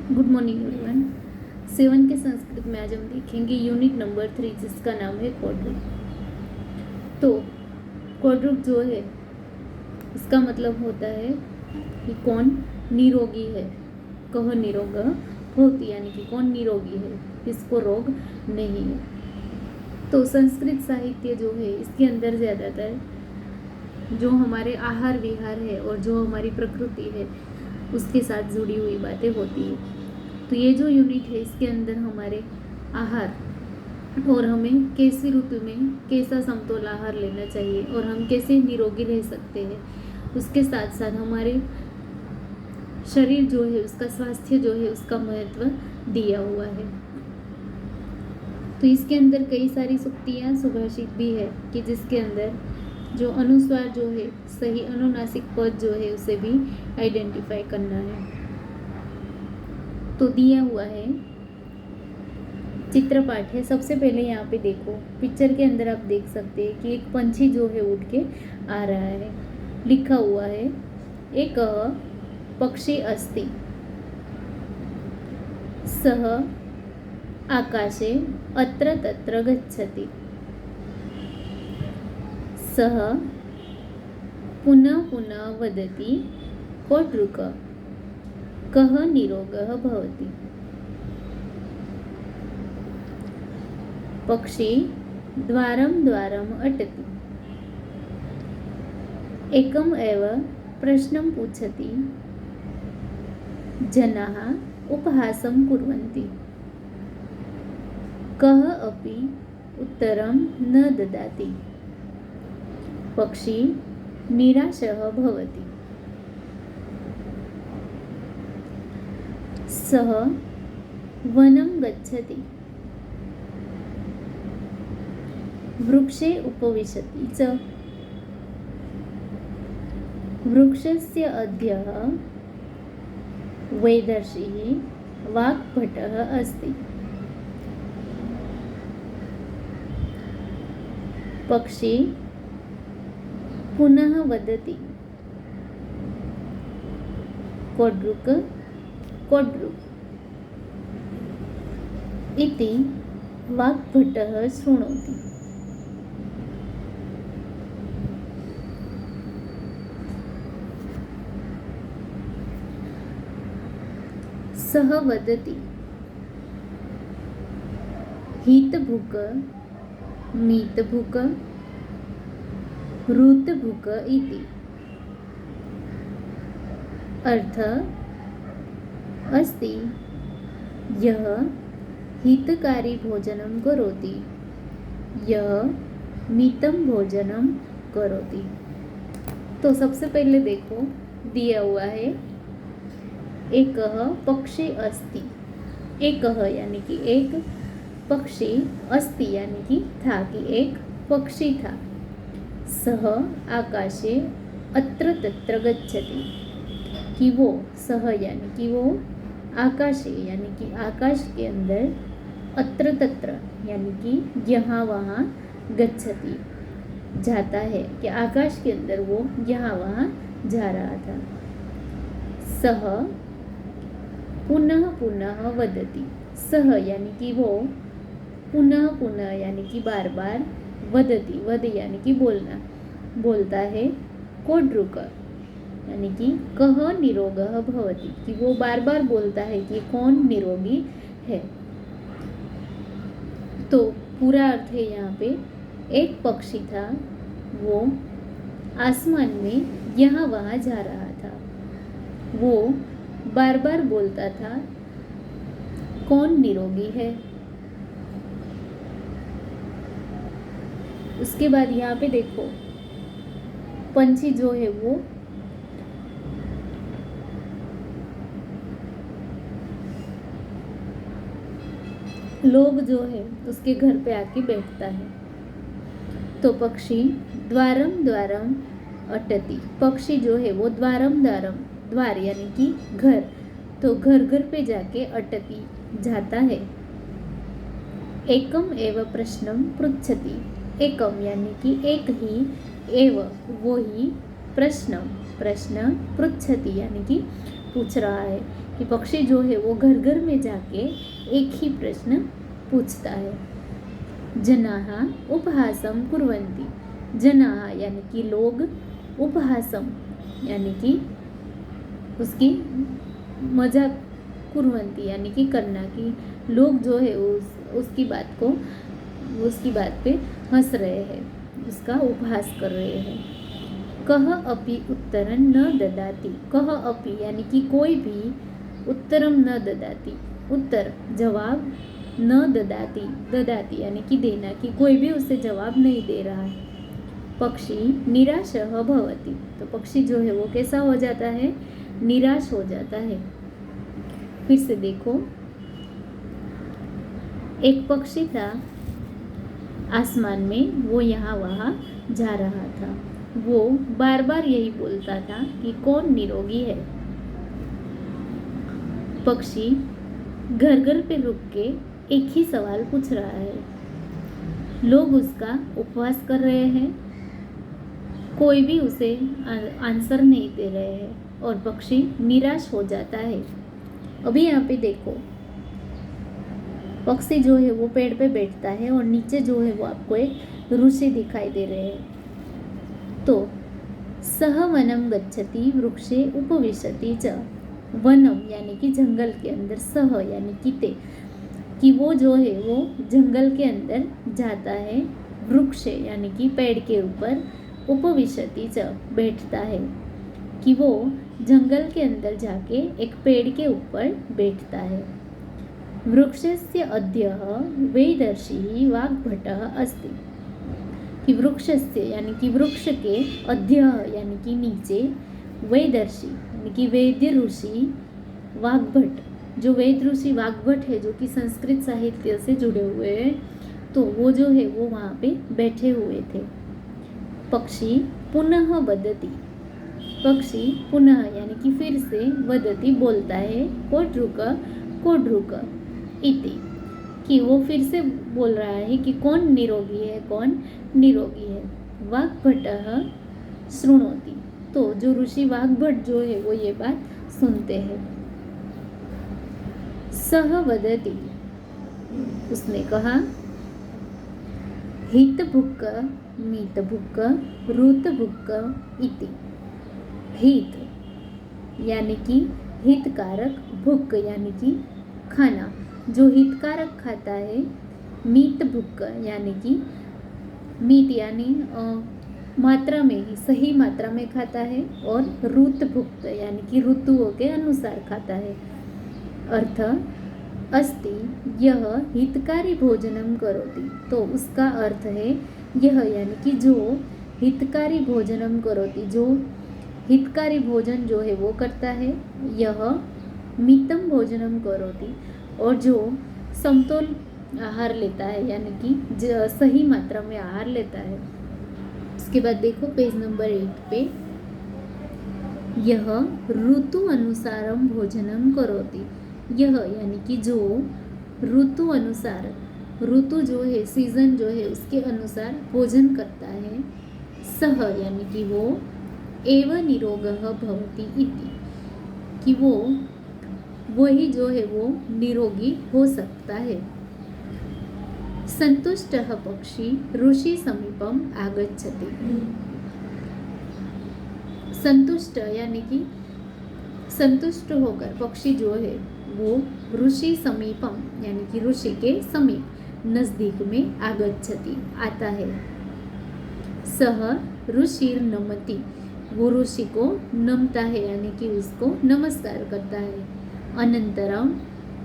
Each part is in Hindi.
Good morning everyone. 7 के संस्कृत में आज हम देखेंगे यूनिट नंबर 3 जिसका नाम है क्वाड्रुप। तो क्वाड्रुप जो है इसका मतलब होता है कि कौन निरोगी है। कह निरोग भवति, यानी कि कौन निरोगी है, किसको रोग नहीं है। तो संस्कृत साहित्य जो है इसके अंदर ज़्यादातर जो हमारे आहार विहार है और जो हमारी प्रकृति है उसके साथ जुड़ी हुई बातें होती है। तो ये जो यूनिट है इसके अंदर हमारे आहार और हमें कैसी ऋतु में कैसा समतोल आहार लेना चाहिए और हम कैसे निरोगी रह सकते हैं, उसके साथ साथ हमारे शरीर जो है उसका स्वास्थ्य जो है उसका महत्व दिया हुआ है। तो इसके अंदर कई सारी सूक्तियाँ सुभाषित भी है कि जिसके अंदर जो अनुस्वार जो है सही अनुनासिक पद जो है उसे भी आइडेंटिफाई करना है। तो दिया हुआ है चित्रपाठ है। सबसे पहले यहाँ पे देखो, पिक्चर के अंदर आप देख सकते हैं कि एक पंछी जो है उड़ के आ रहा है। लिखा हुआ है एक पक्षी अस्ति सह आकाशे अत्र तत्र गच्छति सह पुनः पुनः वदति क्वाड्रुक कः निरोगः भवति। पक्षी द्वारं द्वारम् अटति, एकम् एव प्रश्नं पृच्छति, जनाः उपहासं कुर्वन्ति, कः अपि उत्तरं न ददाति। पक्षी निराशः भवति। सः वनं गच्छति, वृक्षे उपविशति च, वृक्षस्य अध्यः वैदर्षिः वाग्भटः अस्ति। पक्षी पुनः वदति, क्वाड्रुक क्वाड्रुक इति वाग्भटः शृणोति। सः वदति, हीतभुक् मीतभुक् ऋतभुक् इति। अर्थ अस्ति यः हितकारी भोजनं करोति, यः मितं भोजनं करोति। तो सबसे पहले देखो दिया हुआ है एक पक्षी अस्ति। एक यानी कि एक पक्षी, अस्ति यानी कि था, कि एक पक्षी था। सह आकाशे अत्र तत्र गच्छति, कि वो, सह यानी कि वो, आकाशे यानी कि आकाश के अंदर, अत्र तत्र यानी कि यहाँ वहाँ, गच्छति जाता है, कि आकाश के अंदर वो यहाँ वहाँ जा रहा था। सह पुनः पुनः वदति, सह यानी कि वो, पुनः पुनः यानी कि बार बार, वदति, वद यानी कि बोलना, बोलता है, क्वाड्रुक यानी कि कः निरोगः भवति, कि वो बार बार बोलता है कि कौन निरोगी है। तो पूरा अर्थ है यहाँ पे, एक पक्षी था, वो आसमान में यहाँ वहाँ जा रहा था, वो बार बार बोलता था कौन निरोगी है। उसके बाद यहाँ पे देखो पंछी जो है वो लोग जो है उसके घर पे आके बैठता है। तो पक्षी द्वारम द्वारम अटति, पक्षी जो है वो द्वारम द्वारम, द्वार यानी कि घर, तो घर घर पे जाके अटति जाता है। एकम एव प्रश्नम पृच्छति, एकम यानी कि एक ही, एव वो ही, प्रश्न प्रश्न पृच्छति यानी कि पूछ रहा है, कि पक्षी जो है वो घर घर में जाके एक ही प्रश्न पूछता है। जनाः उपहासं कुर्वन्ति। जनाः यानी कि लोग, उपहासम यानी कि उसकी मजाक, कुर्वन्ति यानी कि करना, कि लोग जो है उसकी बात पे हंस रहे हैं, उसका उपहास कर रहे हैं। कः अपि उत्तरं न ददाति। कः अपि यानी कि कोई भी, उत्तरम न ददाति उत्तर जवाब, न ददाति ददाति यानी कि देना, कि कोई भी उसे जवाब नहीं दे रहा है। पक्षी निराशः भवति। तो पक्षी जो है वो कैसा हो जाता है, निराश हो जाता है। फिर से देखो, एक पक्षी था आसमान में, वो यहाँ वहाँ जा रहा था। वो बार बार यही बोलता था कि कौन निरोगी है। पक्षी घर घर पे रुक के एक ही सवाल पूछ रहा है। लोग उसका उपवास कर रहे हैं, कोई भी उसे आंसर नहीं दे रहे हैं और पक्षी निराश हो जाता है। अभी यहाँ पे देखो, पक्षी जो है वो पेड़ पे बैठता है और नीचे जो है वो आपको एक ऋषि दिखाई दे रहे हैं। तो सह वनम गच्छति वृक्षे उपविशति च। वनम यानी कि जंगल के अंदर, सह यानी कि ते, कि वो जो है वो जंगल के अंदर जाता है, वृक्ष यानी कि पेड़ के ऊपर, उपविशति च बैठता है, कि वो जंगल के अंदर जाके एक पेड़ के ऊपर बैठता है। वृक्षस्य अध्यः वेदर्षिः वाग्भटः अस्ति। कि वृक्षस्य यानी कि वृक्ष के, अध्यः यानी कि नीचे, वेदर्षि यानी कि वेद्य ऋषि, वाग्भट जो वेद ऋषि वाग्भट है, जो कि संस्कृत साहित्य से जुड़े हुए हैं, तो वो जो है वो वहाँ पे बैठे हुए थे। पक्षी पुनः वदति। पक्षी पुनः यानी कि फिर से, वदति बोलता है, कोड्रुक इति, कि वो फिर से बोल रहा है कि कौन निरोगी है, कौन निरोगी है। वाग्भटः शृणोति। तो जो ऋषि वाग्भट जो है वो ये बात सुनते हैं। सह वदति, उसने कहा, हितभुक् मीतभुक् ऋतभुक् इति। हित यानी कि हितकारक, भुक् यानी कि खाना, जो हितकारक खाता है। मीतभुक् यानी कि मीत यानी मात्रा में ही, सही मात्रा में खाता है। और ऋतभुक्त यानी कि ऋतुओं के अनुसार खाता है। अर्थ अस्ति यह हितकारी भोजनम करोति। तो उसका अर्थ है यह यानी कि जो हितकारी भोजनम करोति, जो हितकारी भोजन जो है वो करता है। यह मितम भोजनम करोति, और जो समतोल आहार लेता है यानी कि सही मात्रा में आहार लेता है। उसके बाद देखो पेज नंबर 8 पे, यह ऋतु अनुसारम भोजनम करोति। यह यानी कि जो ऋतु अनुसार, ऋतु जो है, सीजन जो है, उसके अनुसार भोजन करता है। सह यानी कि वो, एव निरोगः भवति इति, कि वो वही जो है वो निरोगी हो सकता है। संतुष्टः पक्षी ऋषि समीपम आगच्छति। संतुष्ट यानी कि संतुष्ट होकर पक्षी जो है वो ऋषि समीपम यानी कि ऋषि के समीप, नजदीक में, आगच्छति आता है। सह ऋषिर नमति, वो ऋषि को नमता है यानी कि उसको नमस्कार करता है। अनंतरम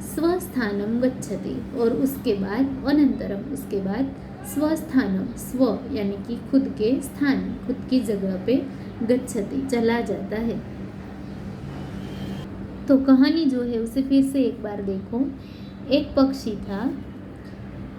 स्वस्थानम गच्छति, और उसके बाद, अनंतरम उसके बाद, स्वस्थानम, स्व यानी कि खुद के स्थान, खुद की जगह पे, गच्छति चला जाता है। तो कहानी जो है उसे फिर से एक बार देखो। एक पक्षी था,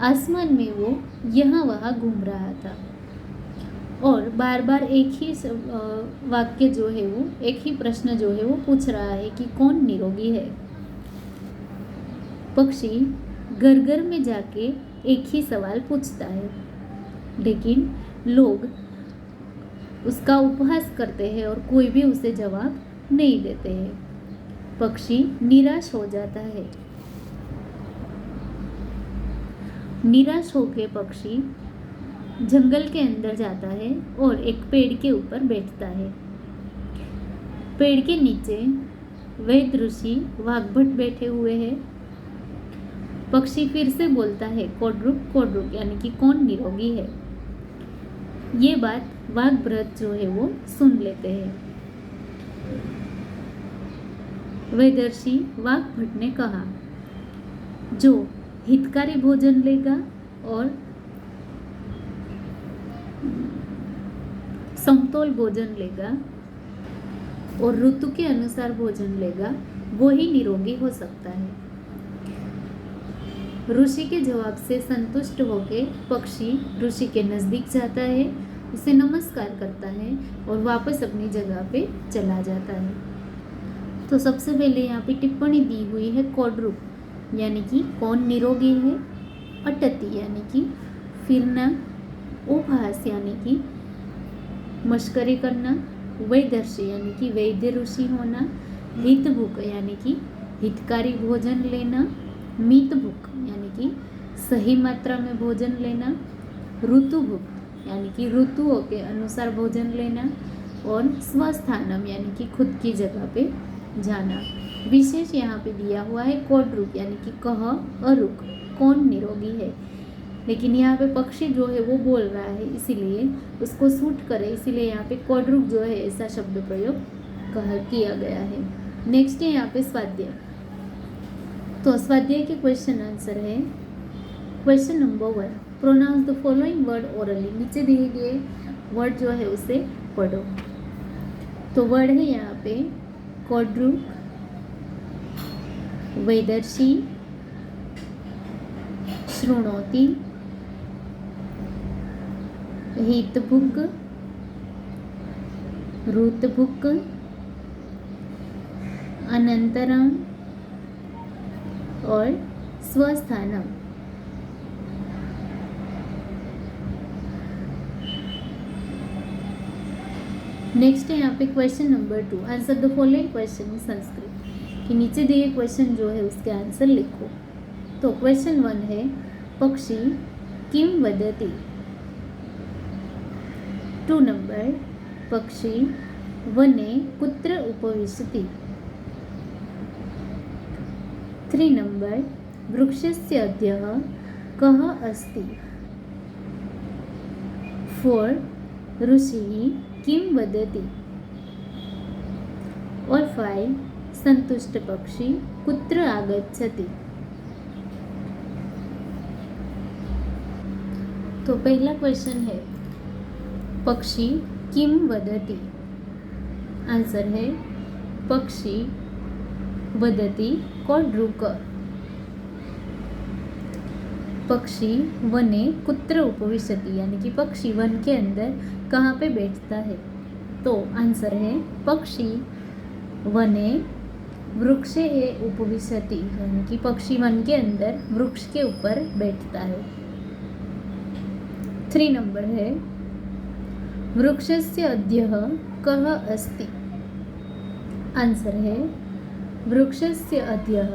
आसमान में वो यहाँ वहाँ घूम रहा था और बार बार एक ही वाक्य जो है वो, एक ही प्रश्न जो है वो पूछ रहा है कि कौन निरोगी है। पक्षी घर घर में जाके एक ही सवाल पूछता है, लेकिन लोग उसका उपहास करते हैं और कोई भी उसे जवाब नहीं देते हैं। पक्षी निराश हो जाता है। निराश होकर पक्षी जंगल के अंदर जाता है और एक पेड़ के ऊपर बैठता है। पेड़ के नीचे वैद्य ऋषि वाघभट बैठे हुए हैं। पक्षी फिर से बोलता है कोडरुक कोडरुक, यानी कि कौन निरोगी है। ये बात वाघभट जो है वो सुन लेते हैं। वैदर्षि वाघभट ने कहा, जो हितकारी भोजन लेगा और समतोल भोजन लेगा और ऋतु के अनुसार भोजन लेगा, वो ही निरोगी हो सकता है। ऋषि के जवाब से संतुष्ट होकर पक्षी ऋषि के नजदीक जाता है, उसे नमस्कार करता है और वापस अपनी जगह पे चला जाता है। तो सबसे पहले यहाँ पे टिप्पणी दी हुई है कोडरुक, यानी कि कौन निरोगी है। अटति यानी कि फिरना। उपहास यानी कि मश्करी करना। वैदर्षि यानी कि वैद्य ऋषि होना। हितभुक यानी कि हितकारी भोजन लेना। मितभुक यानी कि सही मात्रा में भोजन लेना। ऋतुभुक यानी कि ऋतुओं के अनुसार भोजन लेना। और स्वस्थानम यानी कि खुद की जगह पे जाना। विशेष यहाँ पे दिया हुआ है कोडरुक, यानी कि कह अरुक, कौन निरोगी है। लेकिन यहाँ पे पक्षी जो है वो बोल रहा है, इसीलिए उसको सूट करे, इसीलिए यहाँ पे कोडरुक जो है ऐसा शब्द प्रयोग किया गया है। नेक्स्ट है यहाँ पे स्वाध्याय। तो स्वाध्याय के क्वेश्चन आंसर है। Question number 1, pronounce the following word orally. नीचे दिए गए वर्ड जो है उसे पढ़ो। तो वर्ड है यहाँ पे कोडरुक, वैदर्षि, शृणोति, हितभुक, ऋतभुक, अनंतरम और स्वस्थानम। नेक्स्ट है यहाँ पे question number 2, answer the following question in Sanskrit. कि नीचे दिए क्वेश्चन जो है उसके आंसर लिखो। तो क्वेश्चन 1 है, पक्षी किम वदति। 2 नंबर, पक्षी वने कुत्र उपविशति। 3 नंबर, वृक्षस्य अध्यः कः अस्ति। 4, ऋषिः किं वदति। और 5, संतुष्ट पक्षी कुत्र आगच्छति। तो पहला क्वेश्चन है, पक्षी किम वदति। आंसर है पक्षी वदति कोडरुक। पक्षी वने कुत्र उपविशति, यानी कि पक्षी वन के अंदर कहाँ पे बैठता है। तो आंसर है पक्षी वने वृक्षे उपविशति, यानी कि पक्षी वन के अंदर वृक्ष के ऊपर बैठता है। 3 नंबर है, वृक्षस्य अध्यः कः अस्ति। आंसर है वृक्षस्य अध्यः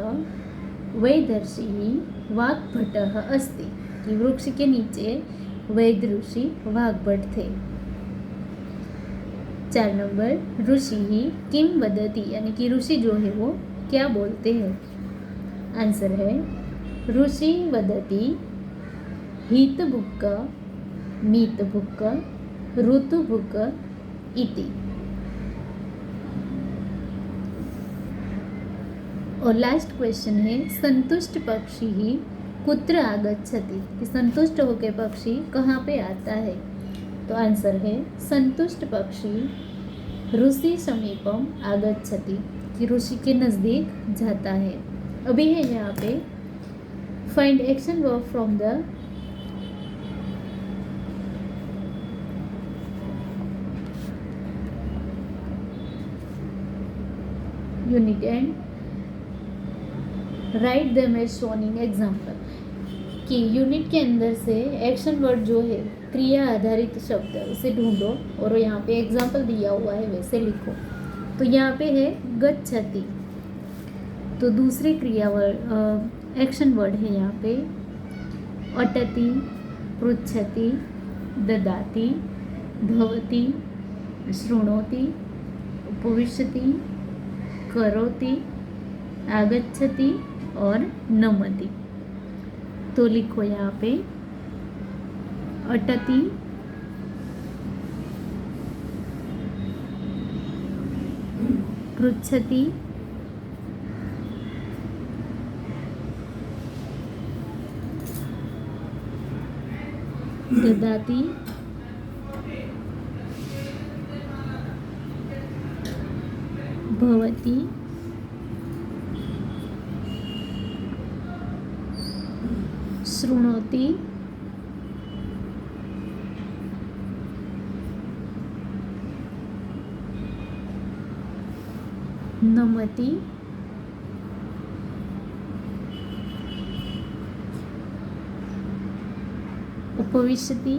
वैदर्षिः वाघभटः अस्ति, कि वृक्ष के नीचे वैद्य ऋषि वाघभट थे। 4 नंबर, ऋषिः किं वदति, यानी कि ऋषि जो है वो क्या बोलते हैं। आंसर है ऋषि वदति हितभुक् मितभुक् ऋतुभुक् इति। और लास्ट क्वेश्चन है, संतुष्ट पक्षी ही कुत्र आगच्छति, कि संतुष्ट होकर पक्षी कहाँ पे आता है। तो आंसर है संतुष्ट पक्षी ऋषि समीपम आगच्छति, कि ऋषि के नज़दीक जाता है। अभी है यहाँ पे find action verb from the unit and write them as shown in example, कि यूनिट के अंदर से एक्शन वर्ड जो है क्रिया आधारित शब्द उसे ढूंढो और यहाँ पे एग्जाम्पल दिया हुआ है वैसे लिखो। तो यहाँ पे है गच्छति, तो दूसरे क्रिया वर्ड एक्शन वर्ड है यहाँ पे अटति, पृच्छति, ददाति, भवति, शृणोति, उपविशति, करोति, आगच्छति और नमति। तो लिखो यहाँ पे अटति, पृच्छति, ददाति, भवति, शृणोति, नमति, उपविशति,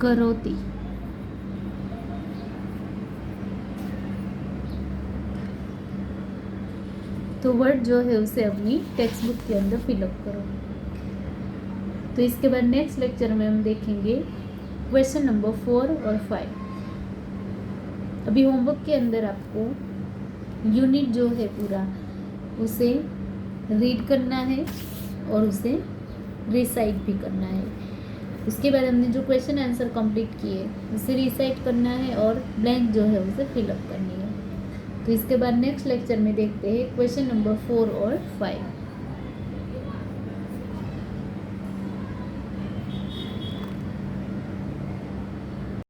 करोति। तो वर्ड जो है उसे अपनी टेक्स्ट बुक के अंदर फिलअप करो। तो इसके बाद नेक्स्ट लेक्चर में हम देखेंगे क्वेश्चन नंबर 4 और 5। अभी होमवर्क के अंदर आपको यूनिट जो है पूरा उसे रीड करना है और उसे रिसाइट भी करना है। उसके बाद हमने जो क्वेश्चन आंसर कंप्लीट किए उसे रिसाइट करना है और ब्लैंक जो है उसे फिलअप करनी है। तो इसके बाद नेक्स्ट लेक्चर में देखते हैं क्वेश्चन नंबर 4 और 5।